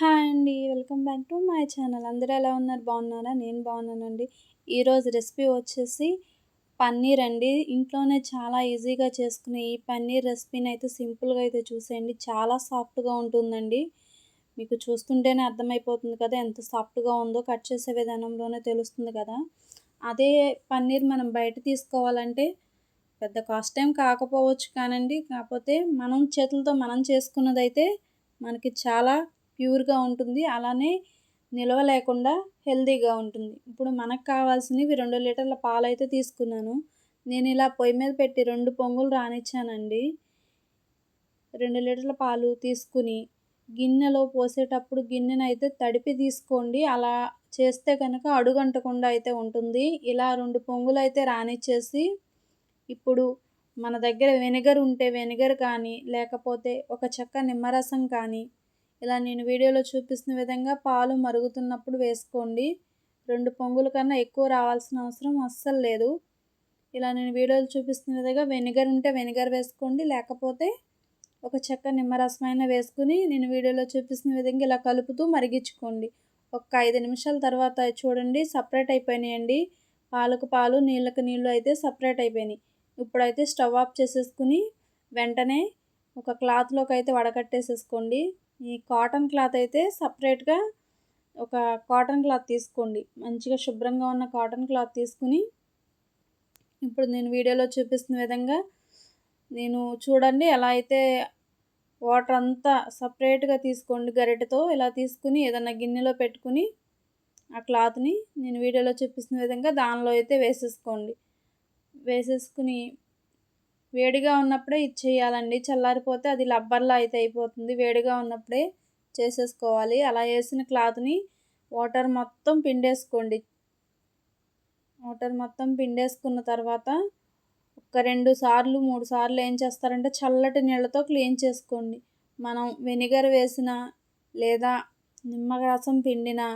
Hi అండి. Welcome back to my channel. అందరూ ఎలా ఉన్నారు? బాగున్నారా? నేను బాగున్నానండి. ఈరోజు రెసిపీ వచ్చేసి పన్నీర్ అండి. ఇంట్లోనే చాలా ఈజీగా చేసుకునే ఈ పన్నీర్ రెసిపీని అయితే సింపుల్‌గా అయితే చూసేయండి. చాలా సాఫ్ట్‌గా ఉంటుందండి. మీకు చూస్తుంటేనే అర్థమైపోతుంది కదా! ఎంత సాఫ్ట్‌గా ఉందో కట్ చేసే విధానంలోనే తెలుస్తుంది కదా! అదే పన్నీర్ మనం బయట తీసుకోవాలంటే పెద్ద కాస్ట్ ఏం కాకపోవచ్చు కానండి. కాకపోతే మనం చేతులతో మనం చేసుకున్నదైతే మనకి చాలా ప్యూర్‌గా ఉంటుంది. అలానే నిలవ లేకుండా హెల్తీగా ఉంటుంది. ఇప్పుడు మనకు కావాల్సినవి 2 లీటర్ల పాలైతే తీసుకున్నాను. నేను ఇలా పొయ్యి మీద పెట్టి 2 పొంగులు రానిచ్చానండి. 2 లీటర్ల పాలు తీసుకుని గిన్నెలో పోసేటప్పుడు గిన్నెనైతే తడిపి తీసుకోండి. అలా చేస్తే కనుక అడుగంటకుండా అయితే ఉంటుంది. ఇలా 2 పొంగులైతే రానిచ్చేసి ఇప్పుడు మన దగ్గర వెనిగర్ ఉంటే వెనిగర్ కానీ, లేకపోతే ఒక చెక్క నిమ్మరసం కానీ, ఇలా నేను వీడియోలో చూపిస్తున్న విధంగా పాలు మరుగుతున్నప్పుడు వేసుకోండి. 2 పొంగుల కన్నా ఎక్కువ రావాల్సిన అవసరం అస్సలు లేదు. ఇలా నేను వీడియోలో చూపిస్తున్న విధంగా వెనిగర్ ఉంటే వెనిగర్ వేసుకోండి. లేకపోతే ఒక చెక్క నిమ్మరసం అయినా వేసుకుని నేను వీడియోలో చూపిస్తున్న విధంగా ఇలా కలుపుతూ మరిగించుకోండి. ఒక 5 నిమిషాల తర్వాత చూడండి సపరేట్ అయిపోయినాయండి. పాలకు పాలు, నీళ్ళకి నీళ్ళు అయితే సపరేట్ అయిపోయినాయి. ఇప్పుడైతే స్టవ్ ఆఫ్ చేసేసుకుని వెంటనే ఒక క్లాత్‌లోకి అయితే వడకట్టేసేసుకోండి. ఈ కాటన్ క్లాత్ అయితే సపరేట్‌గా ఒక కాటన్ క్లాత్ తీసుకోండి. మంచిగా శుభ్రంగా ఉన్న కాటన్ క్లాత్ తీసుకుని ఇప్పుడు నేను వీడియోలో చూపిస్తున్న విధంగా నేను చూడండి ఎలా అయితే వాటర్ అంతా సపరేట్‌గా తీసుకోండి గరిటెతో. ఇలా తీసుకుని ఏదన్నా గిన్నెలో పెట్టుకుని ఆ క్లాత్‌ని నేను వీడియోలో చూపిస్తున్న విధంగా దానిలో అయితే వేసేసుకోండి. వేసేసుకుని వేడిగా ఉన్నప్పుడే ఇది చేయాలండి. చల్లారిపోతే అది లబ్బర్‌లా అయితే అయిపోతుంది. వేడిగా ఉన్నప్పుడే చేసేసుకోవాలి. అలా వేసిన క్లాత్‌ని వాటర్ మొత్తం పిండేసుకోండి. వాటర్ మొత్తం పిండేసుకున్న తర్వాత ఒక 2 సార్లు, 3 సార్లు ఏం చేస్తారంటే చల్లటి నీళ్ళతో క్లీన్ చేసుకోండి. మనం వెనిగర్ వేసినా లేదా నిమ్మరసం పిండినా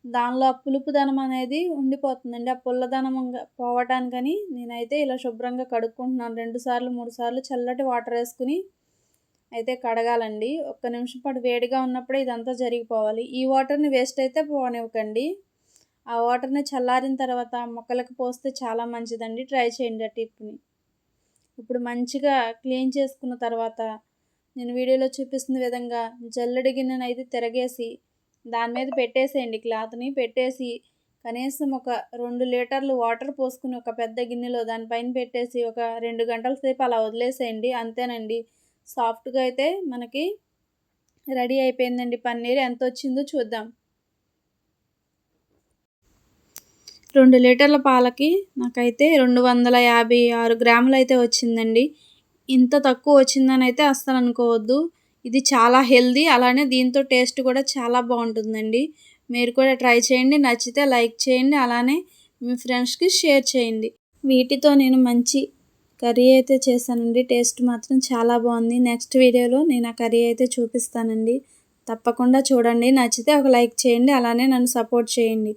దానిలో ఆ పులుపుదనం అనేది ఉండిపోతుందండి. ఆ పుల్లదనం పోవటానికని నేనైతే ఇలా శుభ్రంగా కడుక్కుంటున్నాను. 2 సార్లు, 3 సార్లు చల్లటి వాటర్ వేసుకుని అయితే కడగాలండి. ఒక్క నిమిషం పాటు వేడిగా ఉన్నప్పుడే ఇదంతా జరిగిపోవాలి. ఈ వాటర్‌ని వేస్ట్ అయితే పోనివ్వకండి. ఆ వాటర్‌ని చల్లారిన తర్వాత మొక్కలకు పోస్తే చాలా మంచిదండి. ట్రై చేయండి ఆ టిప్‌ని. ఇప్పుడు మంచిగా క్లీన్ చేసుకున్న తర్వాత నేను వీడియోలో చూపిస్తున్న విధంగా జల్లెడ గిన్నెనైతే తిరగేసి దాని మీద పెట్టేసేయండి క్లాత్‌ని. పెట్టేసి కనీసం ఒక 2 లీటర్లు వాటర్ పోసుకుని ఒక పెద్ద గిన్నెలో దానిపైన పెట్టేసి ఒక 2 గంటల సేపు అలా వదిలేసేయండి. అంతేనండి. సాఫ్ట్‌గా అయితే మనకి రెడీ అయిపోయిందండి పన్నీర్. ఎంతొచ్చిందో చూద్దాం. 2 లీటర్ల పాలకి నాకైతే 256 గ్రాములైతే వచ్చిందండి. ఇంత తక్కువ వచ్చిందనైతే అస్సలు అనుకోవద్దు. ఇది చాలా హెల్తీ. అలానే దీంతో టేస్ట్ కూడా చాలా బాగుంటుందండి. మీరు కూడా ట్రై చేయండి. నచ్చితే లైక్ చేయండి. అలానే మీ ఫ్రెండ్స్‌కి షేర్ చేయండి. వీటితో నేను మంచి కర్రీ అయితే చేశానండి. టేస్ట్ మాత్రం చాలా బాగుంది. నెక్స్ట్ వీడియోలో నేను ఆ కర్రీ అయితే చూపిస్తానండి. తప్పకుండా చూడండి. నచ్చితే ఒక లైక్ చేయండి. అలానే నన్ను సపోర్ట్ చేయండి.